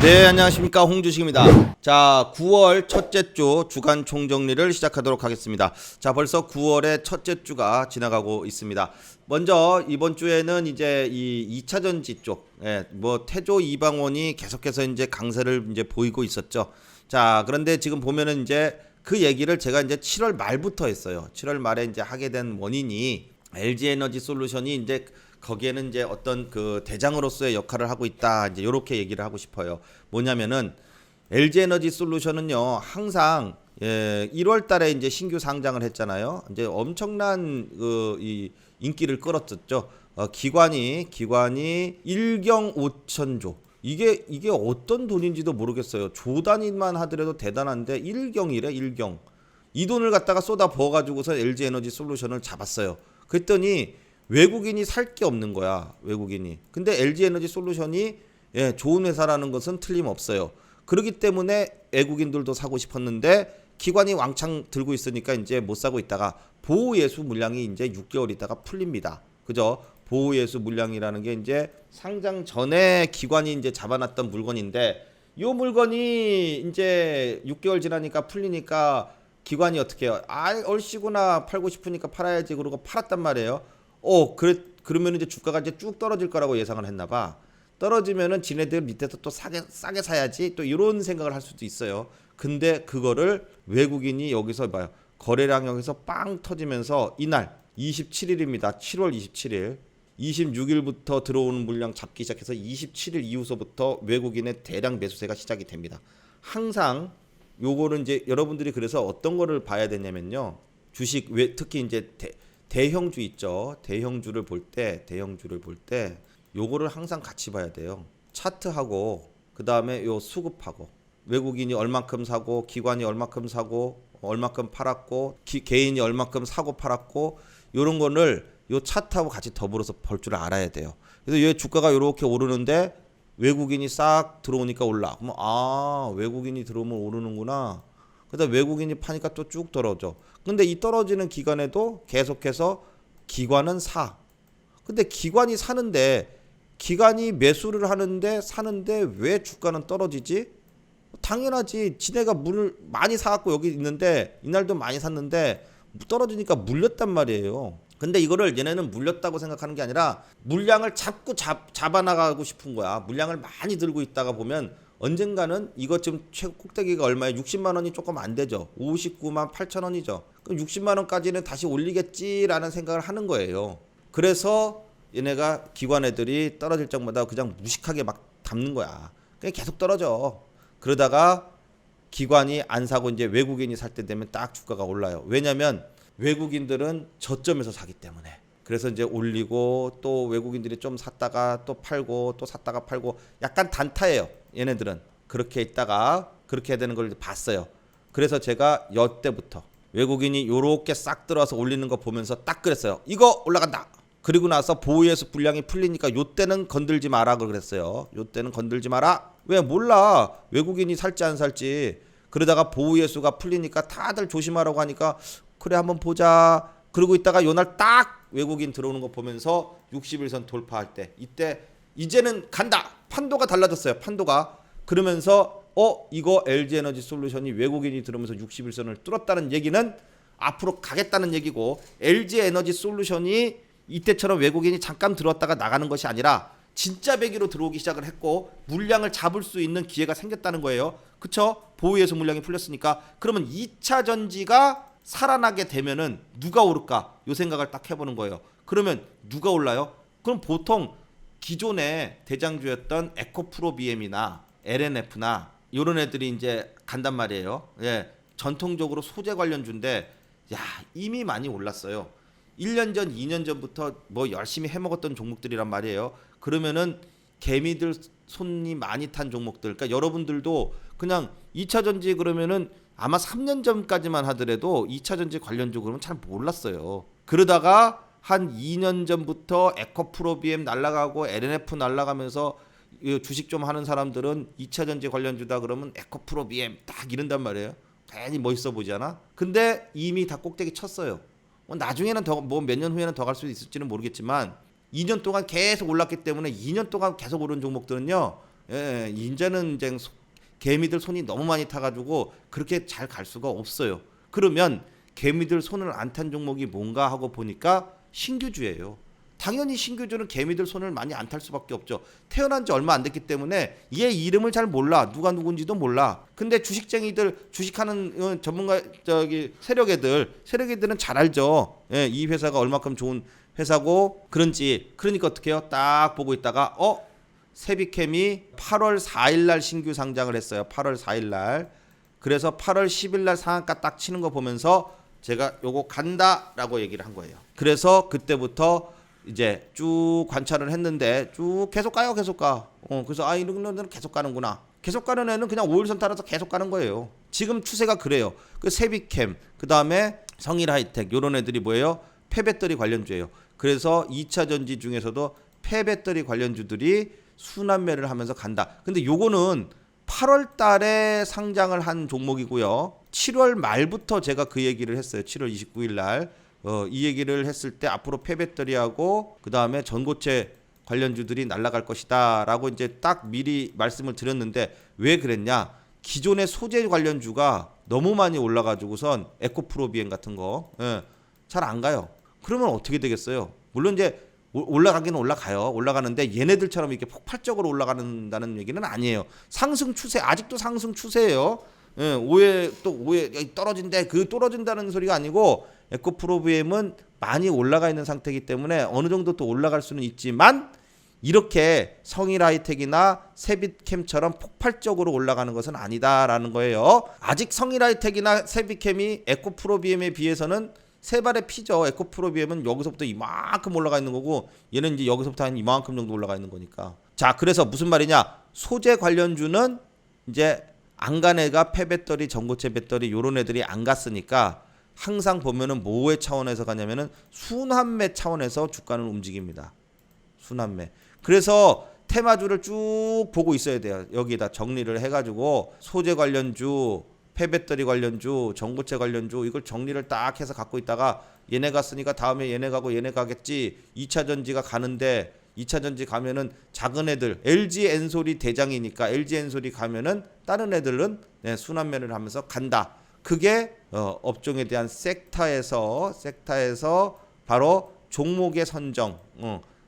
네, 안녕하십니까, 홍주식입니다. 자, 9월 첫째 주 주간 총정리를 시작하도록 하겠습니다. 자, 벌써 9월의 첫째 주가 지나가고 있습니다. 먼저 이번 주에는 이제 이 2차 전지 쪽, 뭐 태조 이방원이 계속해서 이제 강세를 이제 보이고 있었죠. 자, 그런데 지금 보면은 이제 그 얘기를 제가 이제 7월 말부터 했어요. 7월 말에 이제 하게 된 원인이 LG에너지 솔루션이 이제 거기에는 이제 어떤 그 대장으로서의 역할을 하고 있다. 이제 이렇게 얘기를 하고 싶어요. 뭐냐면은 LG에너지 솔루션은요, 항상 1월 달에 이제 신규 상장을 했잖아요. 이제 엄청난 이 인기를 끌었었죠. 기관이 1경 5천조. 이게 어떤 돈인지도 모르겠어요. 조 단위만 하더라도 대단한데 1경이래, 1경. 이 돈을 갖다가 쏟아 부어 가지고서 LG에너지 솔루션을 잡았어요. 그랬더니 외국인이 살 게 없는 거야, 외국인이. 근데 LG에너지 솔루션이 좋은 회사라는 것은 틀림없어요. 그렇기 때문에 외국인들도 사고 싶었는데 기관이 왕창 들고 있으니까 이제 못 사고 있다가 보호예수 물량이 이제 6개월 있다가 풀립니다. 그죠? 보호예수 물량이라는 게 이제 상장 전에 기관이 이제 잡아놨던 물건인데 이 물건이 이제 6개월 지나니까 풀리니까 기관이 어떻게 해요? 얼씨구나, 팔고 싶으니까 팔아야지. 그러고 팔았단 말이에요. 그러면 이제 주가가 이제 쭉 떨어질 거라고 예상을 했나 봐. 떨어지면은 지네들 밑에서 또 싸게 사야지. 또 이런 생각을 할 수도 있어요. 근데 그거를 외국인이 여기서 봐요. 거래량 여기서 빵 터지면서 이날 27일입니다. 7월 27일. 26일부터 들어오는 물량 잡기 시작해서 27일 이후서부터 외국인의 대량 매수세가 시작이 됩니다. 항상 요거는 이제 여러분들이 그래서 어떤 거를 봐야 되냐면요. 주식 특히 이제 대형주 있죠. 대형주를 볼 때 요거를 항상 같이 봐야 돼요. 차트하고 그다음에 요 수급하고 외국인이 얼만큼 사고 기관이 얼만큼 사고 얼만큼 팔았고 개인이 얼만큼 사고 팔았고 요런 거를 요 차트하고 같이 더불어서 볼 줄 알아야 돼요. 그래서 얘 주가가 요렇게 오르는데 외국인이 싹 들어오니까 올라. 그러면 외국인이 들어오면 오르는구나. 그다음 외국인이 파니까 또 쭉 떨어져. 근데 이 떨어지는 기간에도 계속해서 기관은 사. 근데 기관이 사는데 기관이 매수를 하는데 사는데 왜 주가는 떨어지지? 당연하지. 지네가 물을 많이 사갖고 여기 있는데 이날도 많이 샀는데 떨어지니까 물렸단 말이에요. 근데 이거를 얘네는 물렸다고 생각하는 게 아니라 물량을 자꾸 잡아나가고 싶은 거야. 물량을 많이 들고 있다가 보면 언젠가는 이거 지금 최고 꼭대기가 얼마예요? 60만 원이 조금 안 되죠. 59만 8천 원이죠. 그럼 60만 원까지는 다시 올리겠지라는 생각을 하는 거예요. 그래서 얘네가 기관 애들이 떨어질 적마다 그냥 무식하게 막 담는 거야. 그냥 계속 떨어져. 그러다가 기관이 안 사고 이제 외국인이 살 때 되면 딱 주가가 올라요. 왜냐면 외국인들은 저점에서 사기 때문에. 그래서 이제 올리고 또 외국인들이 좀 샀다가 또 팔고 또 샀다가 팔고 약간 단타예요. 얘네들은 그렇게 있다가 그렇게 해야 되는 걸 봤어요. 그래서 제가 여때부터 외국인이 요렇게 싹 들어와서 올리는 거 보면서 딱 그랬어요. 이거 올라간다. 그리고 나서 보호예수 분량이 풀리니까 요때는 건들지 마라 그랬어요. 요때는 건들지 마라. 왜 몰라. 외국인이 살지 안 살지. 그러다가 보호예수가 풀리니까 다들 조심하라고 하니까 그래 한번 보자. 그러고 있다가 요날 딱 외국인 들어오는 거 보면서 60일선 돌파할 때 이때 이제는 간다. 판도가 달라졌어요. 판도가. 그러면서 이거 LG에너지 솔루션이 외국인이 들어오면서 60일선을 뚫었다는 얘기는 앞으로 가겠다는 얘기고 LG에너지 솔루션이 이때처럼 외국인이 잠깐 들어왔다가 나가는 것이 아니라 진짜 배기로 들어오기 시작을 했고 물량을 잡을 수 있는 기회가 생겼다는 거예요. 그쵸? 보호예수 물량이 풀렸으니까 그러면 2차 전지가 살아나게 되면은 누가 오를까? 요 생각을 딱 해보는 거예요. 그러면 누가 올라요? 그럼 보통 기존의 대장주였던 에코프로비엠이나 LNF나 이런 애들이 이제 간단 말이에요. 전통적으로 소재 관련주인데 이미 많이 올랐어요. 1년 전, 2년 전부터 뭐 열심히 해먹었던 종목들이란 말이에요. 그러면은 개미들 손이 많이 탄 종목들. 그러니까 여러분들도 그냥 2차 전지 그러면은 아마 3년 전까지만 하더라도 2차 전지 관련주 그러면 잘 몰랐어요. 그러다가 한 2년 전부터 에코프로비엠 날라가고 LNF 날라가면서 주식 좀 하는 사람들은 2차 전지 관련주다 그러면 에코프로비엠 딱 이런단 말이에요. 괜히 멋있어 보이지 않아? 근데 이미 다 꼭대기 쳤어요. 나중에는 더 뭐 몇 년 후에는 더 갈 수 있을지는 모르겠지만 2년 동안 계속 올랐기 때문에 2년 동안 계속 오른 종목들은요. 예, 이제는 이제 개미들 손이 너무 많이 타가지고 그렇게 잘 갈 수가 없어요. 그러면 개미들 손을 안 탄 종목이 뭔가 하고 보니까 신규주예요. 당연히 신규주는 개미들 손을 많이 안 탈 수밖에 없죠. 태어난 지 얼마 안 됐기 때문에 얘 이름을 잘 몰라. 누가 누군지도 몰라. 근데 주식쟁이들, 주식하는 전문가 세력애들은 잘 알죠. 예, 이 회사가 얼마큼 좋은 회사고 그런지. 그러니까 어떻게 해요? 딱 보고 있다가 세비캠이 8월 4일 날 신규 상장을 했어요. 8월 4일 날. 그래서 8월 10일 날 상한가 딱 치는 거 보면서 제가 요거 간다라고 얘기를 한 거예요. 그래서 그때부터 이제 쭉 관찰을 했는데 쭉 계속 가요. 계속 가. 그래서 이런 애는 계속 가는구나. 계속 가는 애는 그냥 5일선 따라서 계속 가는 거예요. 지금 추세가 그래요. 그 세비캠, 그다음에 성일하이텍 요런 애들이 뭐예요? 폐배터리 관련주예요. 그래서 2차 전지 중에서도 폐배터리 관련주들이 순환매를 하면서 간다. 근데 요거는 8월 달에 상장을 한 종목이고요. 7월 말부터 제가 그 얘기를 했어요. 7월 29일 날. 이 얘기를 했을 때 앞으로 폐배터리하고 그다음에 전고체 관련주들이 날아갈 것이다라고 이제 딱 미리 말씀을 드렸는데 왜 그랬냐? 기존의 소재 관련주가 너무 많이 올라가지고선 에코프로비엠 같은 거 잘 안 가요. 그러면 어떻게 되겠어요? 물론 이제 올라가기는 올라가요. 올라가는데 얘네들처럼 이렇게 폭발적으로 올라간다는 얘기는 아니에요. 상승 추세, 아직도 상승 추세예요. 오해 떨어진대. 그 떨어진다는 소리가 아니고 에코프로비엠은 많이 올라가 있는 상태이기 때문에 어느 정도 또 올라갈 수는 있지만 이렇게 성일하이텍이나 세빛캠처럼 폭발적으로 올라가는 것은 아니다라는 거예요. 아직 성일하이텍이나 세빛캠이 에코프로비엠에 비해서는 세 발의 피죠. 에코프로비엠은 여기서부터 이만큼 올라가 있는 거고 얘는 이제 여기서부터 한 이만큼 정도 올라가 있는 거니까. 자, 그래서 무슨 말이냐? 소재 관련주는 이제 안 간 애가 폐배터리, 전고체 배터리 요런 애들이 안 갔으니까 항상 보면은 뭐의 차원에서 가냐면은 순환매 차원에서 주가는 움직입니다. 순환매. 그래서 테마주를 쭉 보고 있어야 돼요. 여기다 정리를 해가지고 소재 관련주, 폐배터리 관련주, 전고체 관련주 이걸 정리를 딱 해서 갖고 있다가 얘네 갔으니까 다음에 얘네 가고 얘네 가겠지. 2차 전지가 가는데 2차 전지 가면은 작은 애들 LG 엔솔이 대장이니까 LG 엔솔이 가면은 다른 애들은 순환매를 하면서 간다. 그게 업종에 대한 섹터에서 바로 종목의 선정,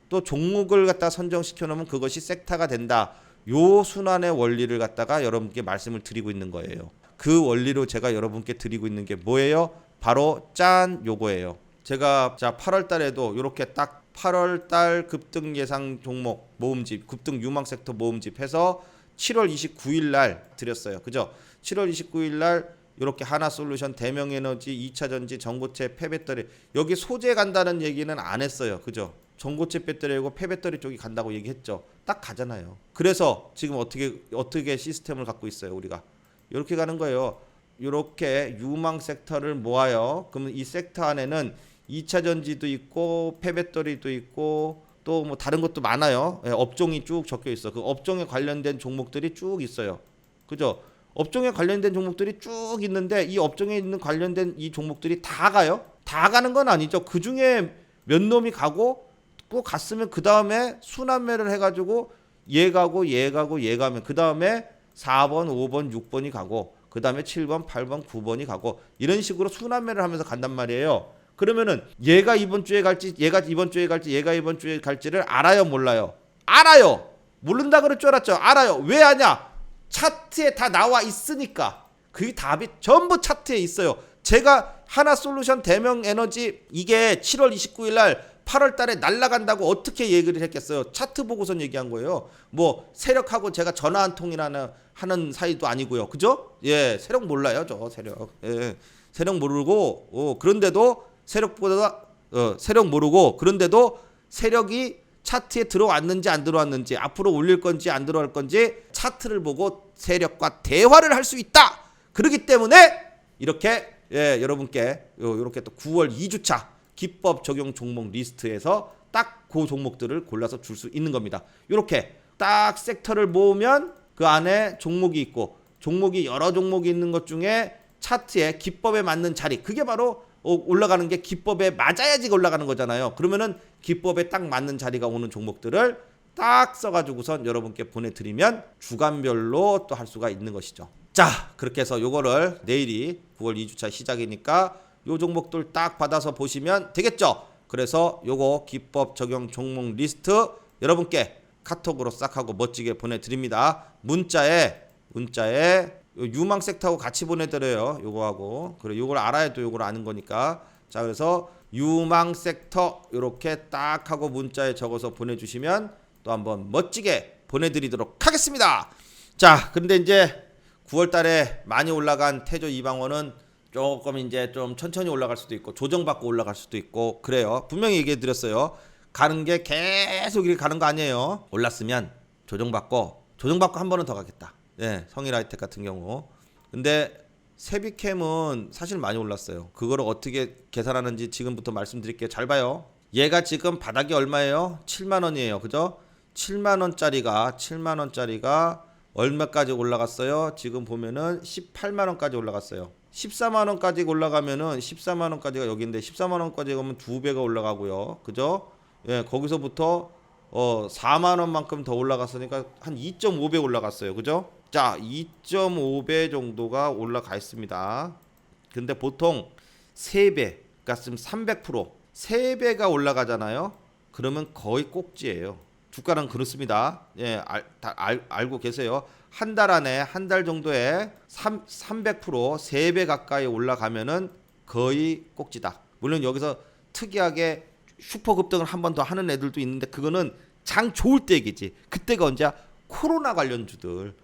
또 종목을 갖다 선정시켜 놓으면 그것이 섹터가 된다. 요 순환의 원리를 갖다가 여러분께 말씀을 드리고 있는 거예요. 그 원리로 제가 여러분께 드리고 있는 게 뭐예요? 바로 짠 요거예요. 제가 8월 달에도 이렇게 딱 8월 달 급등 예상 종목 모음집, 급등 유망 섹터 모음집 해서 7월 29일 날 드렸어요. 그죠? 7월 29일 날 이렇게 하나솔루션, 대명에너지, 2차 전지, 전고체, 폐배터리 여기 소재 간다는 얘기는 안 했어요. 그죠? 전고체 배터리하고 폐배터리 쪽이 간다고 얘기했죠. 딱 가잖아요. 그래서 지금 어떻게 시스템을 갖고 있어요, 우리가. 이렇게 가는 거예요. 이렇게 유망 섹터를 모아요. 그러면 이 섹터 안에는 2차 전지도 있고 폐배터리도 있고 또 뭐 다른 것도 많아요. 업종이 쭉 적혀 있어. 그 업종에 관련된 종목들이 쭉 있어요. 그죠? 업종에 관련된 종목들이 쭉 있는데 이 업종에 있는 관련된 이 종목들이 다 가요? 다 가는 건 아니죠. 그 중에 몇 놈이 가고 꼭 갔으면 그 다음에 순환매를 해가지고 얘 가고 얘 가고 얘 가면 그 다음에 4번, 5번, 6번이 가고 그 다음에 7번, 8번, 9번이 가고 이런 식으로 순환매를 하면서 간단 말이에요. 그러면은 얘가 이번 주에 갈지 얘가 이번 주에 갈지 얘가 이번 주에 갈지를 알아요, 몰라요? 알아요. 모른다 그럴 줄 알았죠. 알아요. 왜 아냐? 차트에 다 나와 있으니까. 그 답이 전부 차트에 있어요. 제가 하나솔루션, 대명에너지 이게 7월 29일 날 8월 달에 날아간다고 어떻게 얘기를 했겠어요? 차트 보고선 얘기한 거예요. 뭐 세력하고 제가 전화 한 통이나 하는 사이도 아니고요. 그죠? 예, 세력 몰라요, 저 세력. 예. 세력 모르고 그런데도 세력보다 세력 모르고 그런데도 세력이 차트에 들어왔는지 안 들어왔는지 앞으로 올릴 건지 안 들어갈 건지 차트를 보고 세력과 대화를 할 수 있다. 그렇기 때문에 이렇게 여러분께 이렇게 또 9월 2주차 기법 적용 종목 리스트에서 딱 그 종목들을 골라서 줄 수 있는 겁니다. 이렇게 딱 섹터를 모으면 그 안에 종목이 있고 종목이 여러 종목이 있는 것 중에 차트에 기법에 맞는 자리 그게 바로 올라가는 게 기법에 맞아야지 올라가는 거잖아요. 그러면은 기법에 딱 맞는 자리가 오는 종목들을 딱 써가지고선 여러분께 보내드리면 주간별로 또 할 수가 있는 것이죠. 자, 그렇게 해서 요거를 내일이 9월 2주차 시작이니까 요 종목들 딱 받아서 보시면 되겠죠. 그래서 요거 기법 적용 종목 리스트 여러분께 카톡으로 싹 하고 멋지게 보내드립니다. 문자에 유망 섹터하고 같이 보내드려요. 요거하고. 그래, 요걸 알아야 또 요걸 아는 거니까. 자, 그래서 유망 섹터 요렇게 딱 하고 문자에 적어서 보내주시면 또 한번 멋지게 보내드리도록 하겠습니다. 자, 근데 이제 9월 달에 많이 올라간 태조 이방원은 조금 이제 좀 천천히 올라갈 수도 있고 조정받고 올라갈 수도 있고 그래요. 분명히 얘기해 드렸어요. 가는 게 계속 이렇게 가는 거 아니에요. 올랐으면 조정받고 한 번은 더 가겠다. 예, 성일하이텍 같은 경우. 근데 세비캠은 사실 많이 올랐어요. 그거를 어떻게 계산하는지 지금부터 말씀드릴게요. 잘 봐요. 얘가 지금 바닥이 얼마예요? 7만 원이에요. 그죠? 7만 원짜리가 얼마까지 올라갔어요? 지금 보면은 18만 원까지 올라갔어요. 14만 원까지 올라가면은 14만 원까지가 여기인데 14만 원까지 가면 2배가 올라가고요. 그죠? 예, 거기서부터 4만 원만큼 더 올라갔으니까 한 2.5배 올라갔어요. 그죠? 자, 2.5배 정도가 올라가 있습니다. 근데 보통 3배, 그러니까 지금 300%, 3배가 올라가잖아요. 그러면 거의 꼭지예요. 주가는 그렇습니다. 예, 알고 계세요. 한 달 안에 한 달 정도에 300% 3배 가까이 올라가면은 거의 꼭지다. 물론 여기서 특이하게 슈퍼 급등을 한 번 더 하는 애들도 있는데 그거는 장 좋을 때 얘기지. 그때가 언제야? 코로나 관련주들은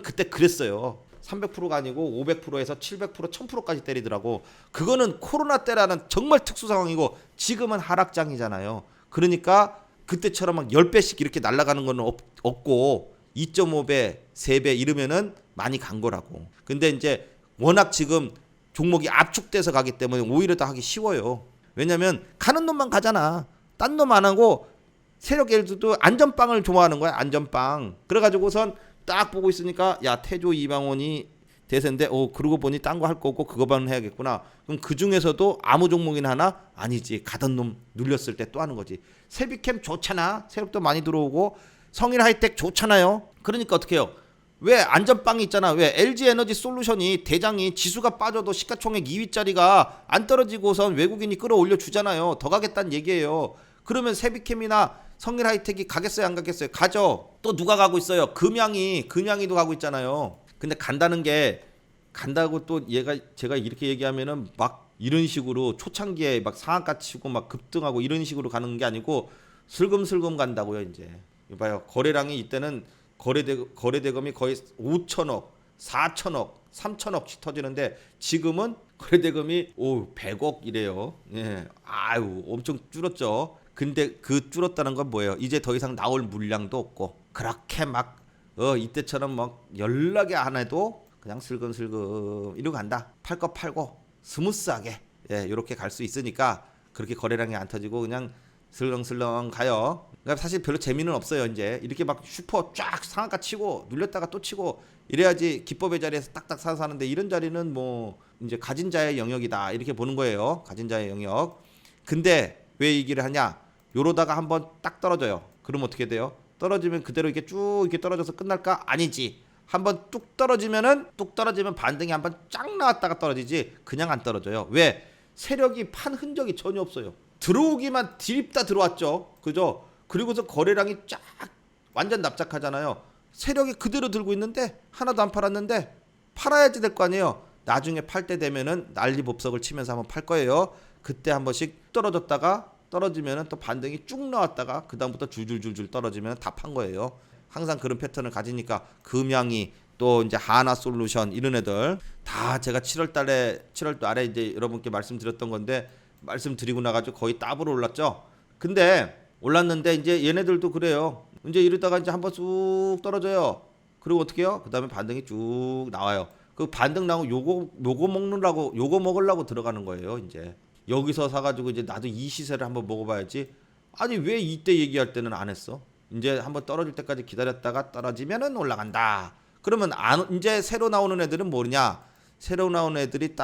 그때 그랬어요. 300%가 아니고 500%에서 700%, 1000%까지 때리더라고. 그거는 코로나 때라는 정말 특수 상황이고 지금은 하락장이잖아요. 그러니까 그때처럼 막 10배씩 이렇게 날아가는 건 없고 2.5배, 3배 이러면은 많이 간 거라고. 근데 이제 워낙 지금 종목이 압축돼서 가기 때문에 오히려 더 하기 쉬워요. 왜냐면 가는 놈만 가잖아. 딴 놈 안 하고 세력애들도 안전빵을 좋아하는 거야. 안전빵. 그래가지고선 딱 보고 있으니까 야, 태조 이방원이 대세인데 그러고 보니 딴 거 할 거고 그거만 해야겠구나. 그럼 그 중에서도 아무 종목이나 하나? 아니지. 가던 놈 눌렸을 때 또 하는 거지. 세비캠 좋잖아. 세력도 많이 들어오고 성일하이텍 좋잖아요. 그러니까 어떻게 해요? 왜 안전빵이 있잖아. 왜 LG에너지 솔루션이 대장이 지수가 빠져도 시가총액 2위짜리가 안 떨어지고선 외국인이 끌어올려 주잖아요. 더 가겠다는 얘기예요. 그러면 세비캠이나 성일하이텍이 가겠어요, 안 가겠어요? 가죠. 또 누가 가고 있어요? 금양이도 가고 있잖아요. 근데 간다고 또 제가 이렇게 얘기하면은 막 이런 식으로 초창기에 막 상한가 치고 막 급등하고 이런 식으로 가는 게 아니고 슬금슬금 간다고요. 이제 봐요. 거래량이 이때는 거래대금이 거의 5천억, 4천억, 3천억씩 터지는데 지금은 거래대금이 100억 이래요. 예, 아유 엄청 줄었죠. 근데 그 줄었다는 건 뭐예요? 이제 더 이상 나올 물량도 없고 그렇게 막 이때처럼 막 연락이 안 해도 그냥 슬금슬금 이러고 간다. 팔 거 팔고 스무스하게 이렇게 갈 수 있으니까 그렇게 거래량이 안 터지고 그냥 슬렁슬렁 가요. 그러니까 사실 별로 재미는 없어요. 이제 이렇게 막 슈퍼 쫙 상한가 치고 눌렸다가 또 치고 이래야지 기법의 자리에서 딱딱 사는데 이런 자리는 뭐 이제 가진 자의 영역이다 이렇게 보는 거예요. 가진 자의 영역. 근데 왜 얘기를 하냐? 요러다가 한번 딱 떨어져요. 그럼 어떻게 돼요? 떨어지면 그대로 이렇게 쭉 이렇게 떨어져서 끝날까? 아니지. 한번 뚝 떨어지면 반등이 한번 쫙 나왔다가 떨어지지 그냥 안 떨어져요. 왜? 세력이 판 흔적이 전혀 없어요. 들어오기만 드립다 들어왔죠. 그죠? 그리고서 거래량이 쫙 완전 납작하잖아요. 세력이 그대로 들고 있는데 하나도 안 팔았는데 팔아야지 될 거 아니에요. 나중에 팔 때 되면은 난리법석을 치면서 한번 팔 거예요. 그때 한 번씩 떨어지면은 또 반등이 쭉 나왔다가 그 다음부터 줄줄줄줄 떨어지면 다 판 거예요. 항상 그런 패턴을 가지니까 금양이 또 이제 하나솔루션 이런 애들 다 제가 7월 달에 이제 여러분께 말씀드렸던 건데 말씀드리고 나가지고 거의 더블 올랐죠. 근데 올랐는데 이제 얘네들도 그래요. 이제 이러다가 이제 한번 쑥 떨어져요. 그리고 어떻게 해요? 그 다음에 반등이 쭉 나와요. 그 반등 나오고 요거 먹으려고 들어가는 거예요. 이제 여기서 사가지고 이제 나도 이 시세를 한번 먹어봐야지. 아니 왜 이때 얘기할 때는 안 했어? 이제 한번 떨어질 때까지 기다렸다가 떨어지면은 올라간다. 그러면 이제 새로 나오는 애들은 뭐냐? 새로 나오는 애들이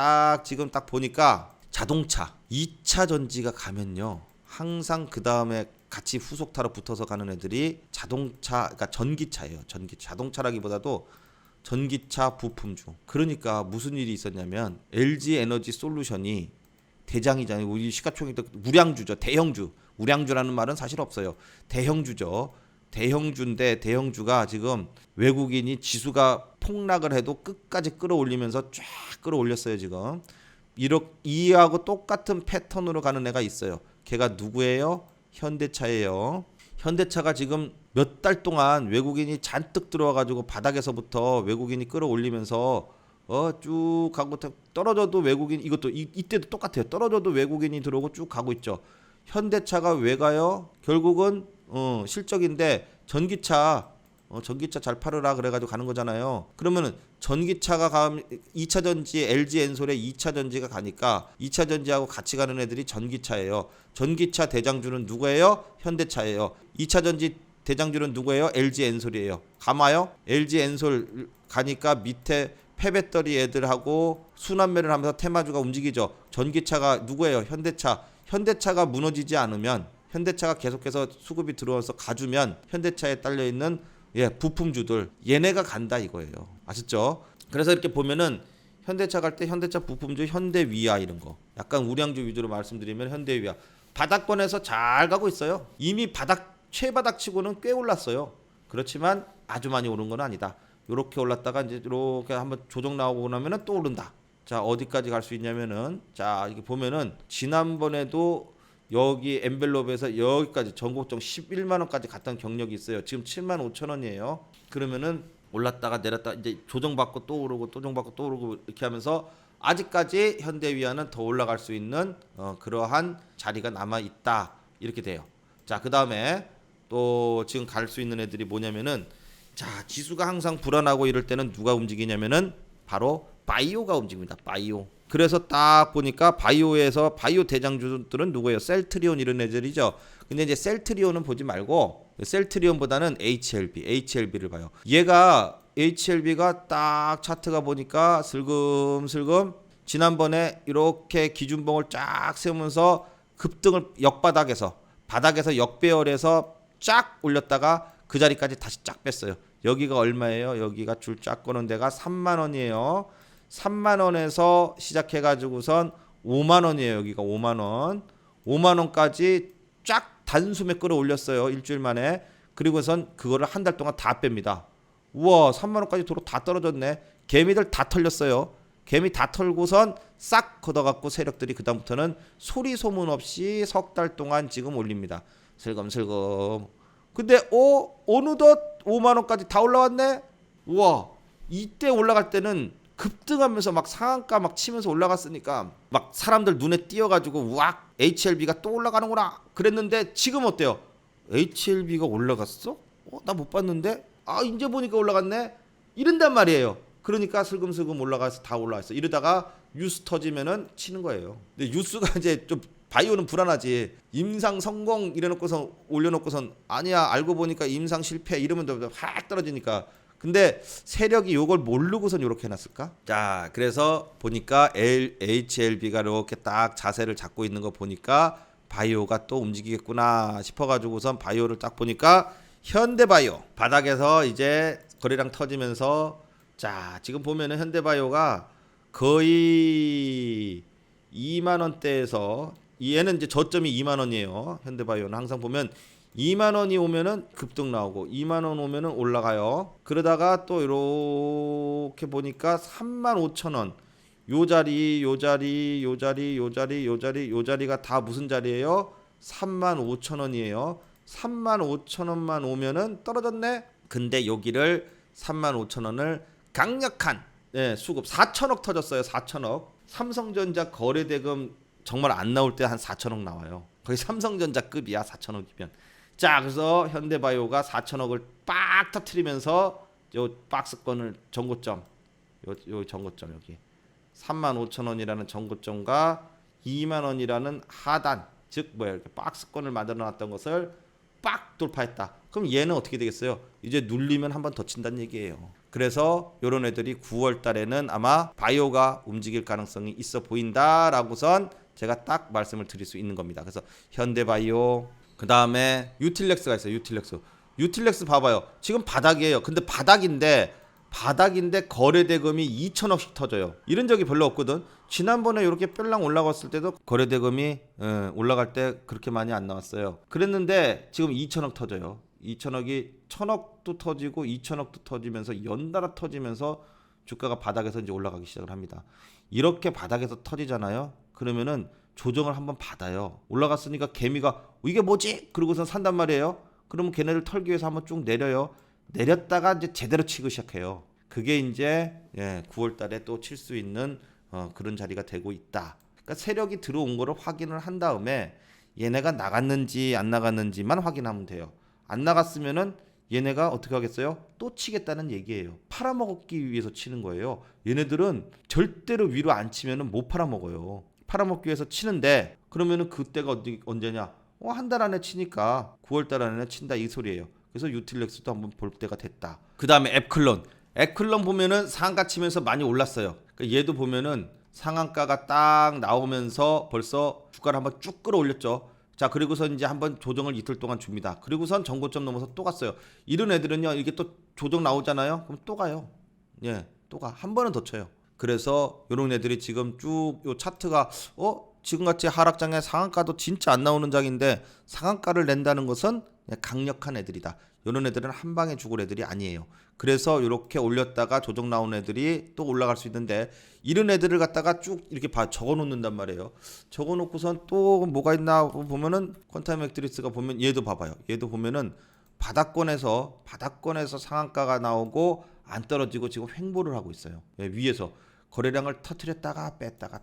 지금 딱 보니까 자동차 2차 전지가 가면요. 항상 그 다음에 같이 후속타로 붙어서 가는 애들이 자동차, 그러니까 전기차예요. 자동차라기보다도 전기차 부품주. 그러니까 무슨 일이 있었냐면 LG 에너지 솔루션이 대장이잖아요. 우리 시가총액도 우량주죠. 대형주. 우량주라는 말은 사실 없어요. 대형주죠. 대형주인데 대형주가 지금 외국인이 지수가 폭락을 해도 끝까지 끌어올리면서 쫙 끌어올렸어요. 지금 이하고 똑같은 패턴으로 가는 애가 있어요. 걔가 누구예요? 현대차예요. 현대차가 지금 몇 달 동안 외국인이 잔뜩 들어와가지고 바닥에서부터 외국인이 끌어올리면서 쭉 가고 떨어져도 외국인 이것도 이때도 똑같아요. 떨어져도 외국인이 들어오고 쭉 가고 있죠. 현대차가 왜 가요? 결국은 실적인데 전기차 잘 팔으라 그래가지고 가는 거잖아요. 그러면은 전기차가 가면 2차 전지 LG 엔솔의 2차 전지가 가니까 2차 전지하고 같이 가는 애들이 전기차예요. 전기차 대장주는 누구예요? 현대차예요. 2차 전지 대장주는 누구예요? LG 엔솔이에요. 가마요? LG 엔솔 가니까 밑에 폐배터리 애들하고 순환매를 하면서 테마주가 움직이죠. 전기차가 누구예요? 현대차. 현대차가 무너지지 않으면 현대차가 계속해서 수급이 들어와서 가주면 현대차에 딸려있는 부품주들 얘네가 간다 이거예요. 아셨죠? 그래서 이렇게 보면은 현대차 갈 때 현대차 부품주 현대위아 이런 거 약간 우량주 위주로 말씀드리면 현대위아 바닥권에서 잘 가고 있어요. 이미 최바닥 치고는 꽤 올랐어요. 그렇지만 아주 많이 오른 건 아니다. 이렇게 올랐다가 이제 이렇게 한번 조정 나오고 나면은 또 오른다. 자, 어디까지 갈 수 있냐면은 자, 이게 보면은 지난번에도 여기 엔벨롭에서 여기까지 전고점 11만 원까지 갔던 경력이 있어요. 지금 7만 5천 원이에요. 그러면은 올랐다가 내렸다 이제 조정받고 또 오르고 조정받고 또 오르고 이렇게 하면서 아직까지 현대위아는 더 올라갈 수 있는 그러한 자리가 남아 있다. 이렇게 돼요. 자, 그다음에 또 지금 갈 수 있는 애들이 뭐냐면은 자, 지수가 항상 불안하고 이럴 때는 누가 움직이냐면은 바로 바이오가 움직입니다. 바이오. 그래서 딱 보니까 바이오에서 바이오 대장주들은 누구예요? 셀트리온 이런 애들이죠. 근데 이제 셀트리온은 보지 말고 셀트리온보다는 HLB를 봐요. 얘가 HLB가 딱 차트가 보니까 슬금슬금 지난번에 이렇게 기준봉을 쫙 세우면서 급등을 바닥에서 역배열해서 쫙 올렸다가 그 자리까지 다시 쫙 뺐어요. 여기가 얼마예요? 여기가 줄 쫙 거는 데가 3만 원이에요. 3만 원에서 시작해가지고선 5만 원이에요. 여기가 5만 원. 5만 원까지 쫙 단숨에 끌어올렸어요. 일주일 만에. 그리고선 그거를 한 달 동안 다 뺍니다. 우와, 3만 원까지 도로 다 떨어졌네. 개미들 다 털렸어요. 개미 다 털고선 싹 걷어갖고 세력들이 그다음부터는 소리 소문 없이 석 달 동안 지금 올립니다. 슬금슬금. 근데 어느덧 5만 원까지 다 올라왔네. 우와, 이때 올라갈 때는 급등하면서 막 상한가 막 치면서 올라갔으니까 막 사람들 눈에 띄어가지고 우악 HLB가 또 올라가는구나 그랬는데 지금 어때요? HLB가 올라갔어? 나 못 봤는데? 이제 보니까 올라갔네? 이런단 말이에요. 그러니까 슬금슬금 올라가서 다 올라왔어. 이러다가 뉴스 터지면은 치는 거예요. 근데 뉴스가 이제 좀 바이오는 불안하지. 임상 성공 이래놓고선 올려놓고선 아니야 알고 보니까 임상 실패 이러면 확 떨어지니까. 근데 세력이 요걸 모르고선 이렇게 해놨을까? 자, 그래서 보니까 HLB가 이렇게 딱 자세를 잡고 있는 거 보니까 바이오가 또 움직이겠구나 싶어가지고선 바이오를 딱 보니까 현대바이오 바닥에서 이제 거래량 터지면서 자, 지금 보면은 현대바이오가 거의 2만 원대에서 얘는 이제 저점이 2만 원이에요. 현대바이오는 항상 보면 2만 원이 오면은 급등 나오고 2만 원 오면은 올라가요. 그러다가 또 이렇게 보니까 3만 5천 원. 요 자리가 다 무슨 자리예요? 3만 5천 원이에요. 3만 5천 원만 오면은 떨어졌네. 근데 여기를 3만 5천 원을 강력한 수급 4천억 터졌어요. 4천억. 삼성전자 거래대금 정말 안 나올 때 한 4천억 나와요. 거의 삼성전자급이야 4천억이면. 자, 그래서 현대바이오가 4천억을 빡 터트리면서 요 박스권을 전고점 요 전고점 여기 35,000원이라는 전고점과 2만 원이라는 하단 즉 이렇게 박스권을 만들어 놨던 것을 빡 돌파했다. 그럼 얘는 어떻게 되겠어요? 이제 눌리면 한 번 더 친다는 얘기예요. 그래서 요런 애들이 9월 달에는 아마 바이오가 움직일 가능성이 있어 보인다라고선 제가 딱 말씀을 드릴 수 있는 겁니다. 그래서 현대바이오, 그 다음에 유틸렉스가 있어요. 유틸렉스 봐봐요. 지금 바닥이에요. 근데 바닥인데 거래 대금이 2천억씩 터져요. 이런 적이 별로 없거든. 지난번에 이렇게 뺄랑 올라갔을 때도 거래 대금이 올라갈 때 그렇게 많이 안 나왔어요. 그랬는데 지금 2천억 터져요. 2천억이 1천억도 터지고 2천억도 터지면서 연달아 터지면서 주가가 바닥에서 이제 올라가기 시작을 합니다. 이렇게 바닥에서 터지잖아요. 그러면은 조정을 한번 받아요. 올라갔으니까 개미가 이게 뭐지? 그러고선 산단 말이에요. 그러면 걔네를 털기 위해서 한번 쭉 내려요. 내렸다가 이제 제대로 치기 시작해요. 그게 이제 9월 달에 또 칠 수 있는 그런 자리가 되고 있다. 그러니까 세력이 들어온 거를 확인을 한 다음에 얘네가 나갔는지 안 나갔는지만 확인하면 돼요. 안 나갔으면은 얘네가 어떻게 하겠어요? 또 치겠다는 얘기예요. 팔아먹기 위해서 치는 거예요. 얘네들은 절대로 위로 안 치면은 못 팔아먹어요. 팔아먹기 위해서 치는데 그러면은 그때가 언제냐? 한 달 안에 치니까 9월 달 안에 친다 이 소리예요. 그래서 유틸렉스도 한번 볼 때가 됐다. 그 다음에 앱클론 보면은 상한가 치면서 많이 올랐어요. 그러니까 얘도 보면은 상한가가 딱 나오면서 벌써 주가를 한번 쭉 끌어올렸죠. 자, 그리고서 이제 한번 조정을 이틀 동안 줍니다. 그리고선 전고점 넘어서 또 갔어요. 이런 애들은요, 이게 또 조정 나오잖아요. 그럼 또 가요. 또 가. 한 번은 더 쳐요. 그래서 이런 애들이 지금 쭉 요 차트가 지금같이 하락장에 상한가도 진짜 안 나오는 장인데 상한가를 낸다는 것은 강력한 애들이다. 이런 애들은 한 방에 죽을 애들이 아니에요. 그래서 이렇게 올렸다가 조정 나온 애들이 또 올라갈 수 있는데 이런 애들을 갖다가 쭉 이렇게 적어 놓는단 말이에요. 적어 놓고선 또 뭐가 있나 보면은 퀀텀 맥트리스가 보면 얘도 봐봐요. 얘도 보면은 바닥권에서 상한가가 나오고 안 떨어지고 지금 횡보를 하고 있어요. 위에서 거래량을 터트렸다가 뺐다가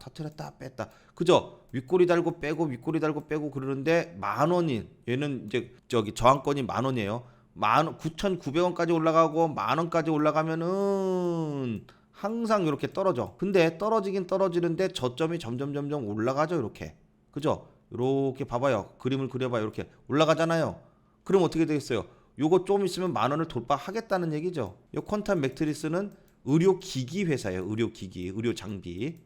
그죠? 윗꼬리 달고 빼고 그러는데 10,000원이 얘는 이제 저항권이 10,000원이에요. 9,900원까지 올라가고 10,000원까지 올라가면은 항상 이렇게 떨어져. 근데 떨어지긴 떨어지는데 저점이 점점 올라가죠. 이렇게. 그죠? 이렇게 봐봐요. 그림을 그려봐요. 이렇게 올라가잖아요. 그럼 어떻게 되겠어요? 요거 좀 있으면 10,000원을 돌파하겠다는 얘기죠. 요 퀀텀 맥트리스는 의료기기 회사예요. 의료기기, 의료장비.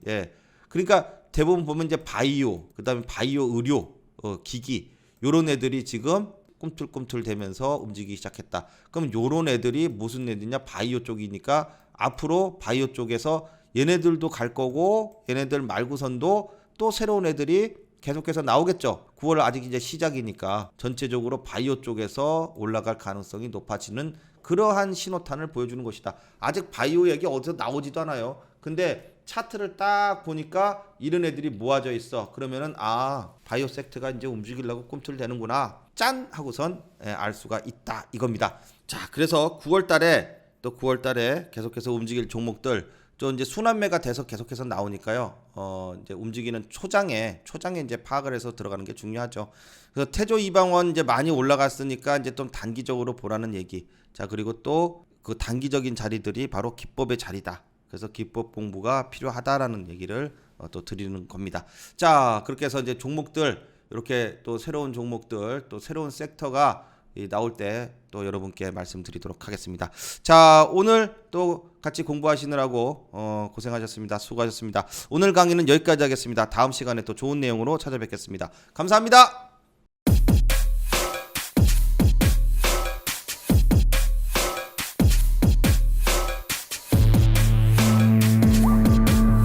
그러니까 대부분 보면 이제 바이오, 그다음에 바이오 의료 기기 요런 애들이 지금 꿈틀꿈틀 대면서 움직이기 시작했다. 그럼 요런 애들이 무슨 애들이냐? 바이오 쪽이니까 앞으로 바이오 쪽에서 얘네들도 갈 거고 얘네들 말고선도 또 새로운 애들이 계속해서 나오겠죠. 9월 아직 이제 시작이니까 전체적으로 바이오 쪽에서 올라갈 가능성이 높아지는 그러한 신호탄을 보여주는 것이다. 아직 바이오 얘기 어디서 나오지도 않아요. 근데 차트를 딱 보니까 이런 애들이 모아져 있어. 그러면은 바이오 섹터가 이제 움직이려고 꿈틀대는구나. 짠 하고선 알 수가 있다 이겁니다. 자, 그래서 9월 달에 계속해서 움직일 종목들 또 이제 순환매가 돼서 계속해서 나오니까요. 이제 움직이는 초장에 이제 파악을 해서 들어가는 게 중요하죠. 그래서 태조 이방원 이제 많이 올라갔으니까 이제 좀 단기적으로 보라는 얘기. 자, 그리고 또 그 단기적인 자리들이 바로 기법의 자리다. 그래서 기법 공부가 필요하다라는 얘기를 또 드리는 겁니다. 자, 그렇게 해서 이제 종목들 이렇게 또 새로운 종목들 또 새로운 섹터가 나올 때 또 여러분께 말씀드리도록 하겠습니다. 자, 오늘 또 같이 공부하시느라고 고생하셨습니다. 수고하셨습니다. 오늘 강의는 여기까지 하겠습니다. 다음 시간에 또 좋은 내용으로 찾아뵙겠습니다. 감사합니다.